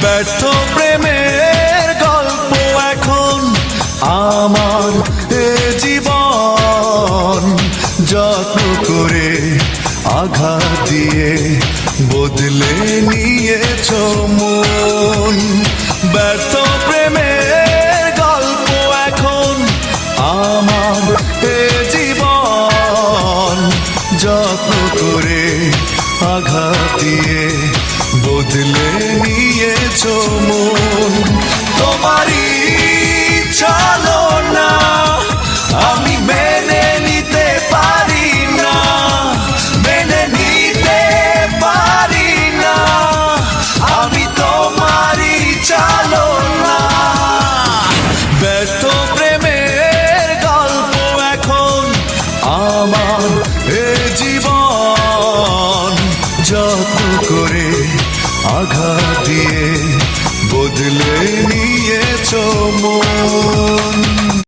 ব্যর্থ প্রেমের গল্প এখন আমার এ জীবন, যত্ন করে আঘাত দিয়ে বদলে নিয়েছ মন। ব্যর্থ প্রেমের গল্প এখন আমার এ জীবন, যত্ন করে আঘাত দিয়ে বদলে নিয়েছ মন। তোমারই চলো না আমি মেনে নিতে পারি না, মেনে নিতে পারি না, আমি তোমারই চলো না। ব্যর্থ প্রেমের গল্প এখন আমার এ জীবন, যত্ন করে আঘাত দিয়ে বদলে নিয়েছ মন।